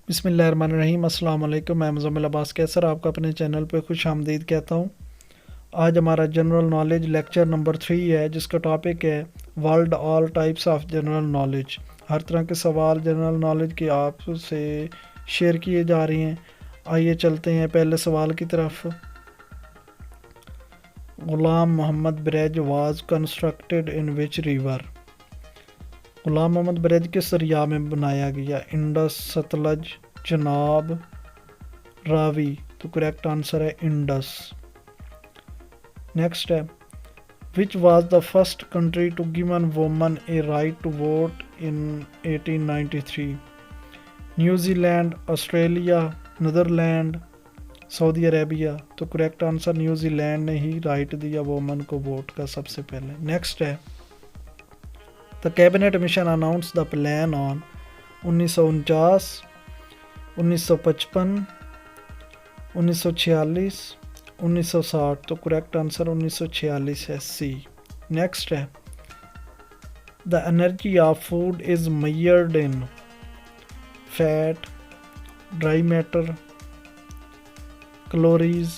बिस्मिल्लाहिर्रहमानिर्रहीम। अस्सलाम वालेकुम। मैं मuzammilabbasqaisar आपका अपने चैनल पे खुश आमदीद कहता हूँ। आज हमारा जनरल नॉलेज लेक्चर नंबर 3 है, जिसका टॉपिक है world all types of general knowledge. हर तरह के सवाल जनरल नॉलेज के आपसे शेयर किए जा रहे हैं। आइए चलते हैं पहले सवाल की तरफ। Ghulam Mohammad bridge was constructed in which river? Ghulam Mohammad bridge किस दरिया में बनाया गया? इंडस, सतलज, चनाब, रावी। तो करेक्ट आंसर है इंडस। नेक्स्ट है which was the first country to given woman a right to vote in 1893? New Zealand, Australia, Netherland, Saudi Arabia. तो करेक्ट आंसर न्यूजीलैंड ने ही राइट दिया वुमन को वोट का सबसे पहले। नेक्स्ट है the cabinet mission announce the plan on 1949, 1955, 1946, 1960। तो करेक्ट आंसर 1946 है, सी। नेक्स्ट है the energy of food is measured in fat, dry matter, calories,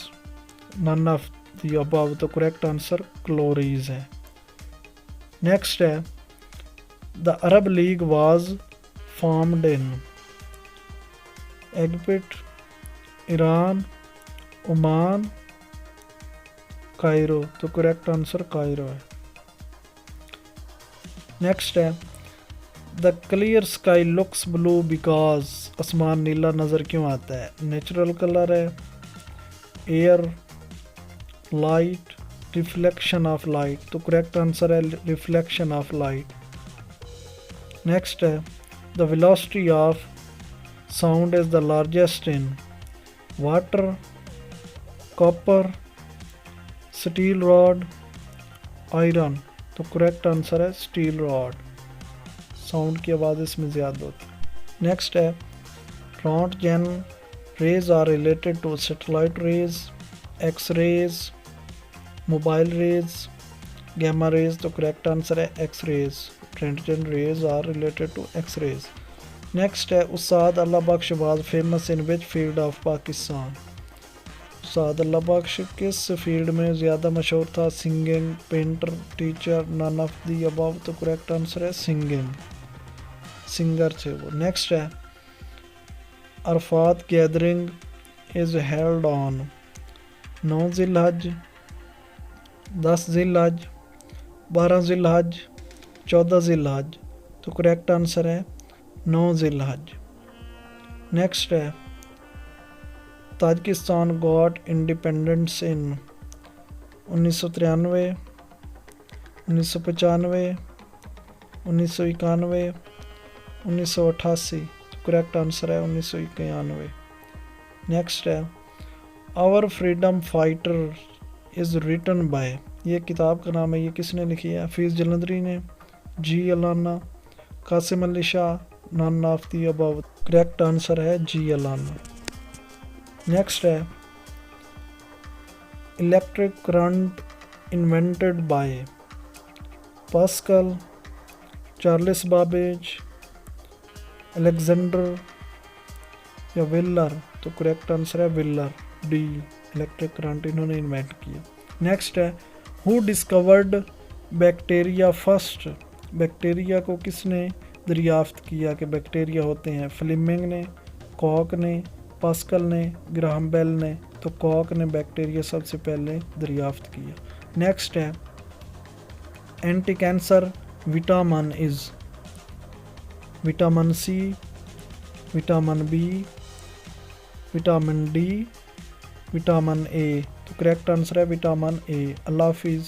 none of the above. तो करेक्ट आंसर कैलोरीज है। Next है the Arab League was formed in Egypt, Iran, Oman, Cairo. तो correct answer Cairo है। Next है the clear sky looks blue because आसमान नीला नज़र क्यों आता है? नेचुरल कलर है, air, light, reflection of light. तो करेक्ट आंसर है रिफ्लेक्शन ऑफ लाइट। नेक्स्ट है the velocity of sound is the largest in water, copper, steel rod, iron. तो करेक्ट आंसर है स्टील रॉड। साउंड की आवाज़ इसमें ज़्यादा होती है। नेक्स्ट है Roentgen rays are related to satellite rays, X rays, mobile rays, gamma rays. तो करेक्ट आंसर है X rays. Roentgen rays are related to X rays. Next है उस्ताद Allah Bakhsh was famous in which field of Pakistan? Ustad Allah Bakhsh किस फील्ड में ज़्यादा मशहूर था? Singing, painter, teacher, none of the above. तो करेक्ट आंसर है सिंगिंग, सिंगर थे वो। नेक्स्ट है Arafat gathering is held on 9 Zilhaj, 10 Zilhaj, 12 Zilhaj, 14 Zilhaj. तो करेक्ट आंसर है 9 जिलहज। नेक्स्ट है ताजिकिस्तान गॉट इंडिपेंडेंस इन 1993, 1995, 1991, 1988। तो करेक्ट आंसर है 1991। नेक्स्ट है our freedom fighter is written by, ये किताब का नाम है, ये किसने लिखी है? हफीज़ जलंधरी ने, G Allana, Qasim Ali Shah, none of the above. Correct answer है जी अलाना। नेक्स्ट है electric current invented by Pascal, Charles Babbage, Alexander या विलर। तो करेक्ट आंसर है विलर, डी। इलेक्ट्रिक करंट इन्होंने इन्वेंट किया। नेक्स्ट है who discovered bacteria first, bacteria को किसने दरियाफ्त किया कि बैक्टीरिया होते हैं? फ्लेमिंग ने, कॉक ने, पास्कल ने, ग्राहम बेल ने। तो कॉक ने बैक्टीरिया सबसे पहले दरियाफ्त किया। नेक्स्ट है anti cancer vitamin is vitamin C, vitamin B, vitamin D, vitamin A. तो करेक्ट आंसर है विटामिन ए। अल्लाह हाफिज़।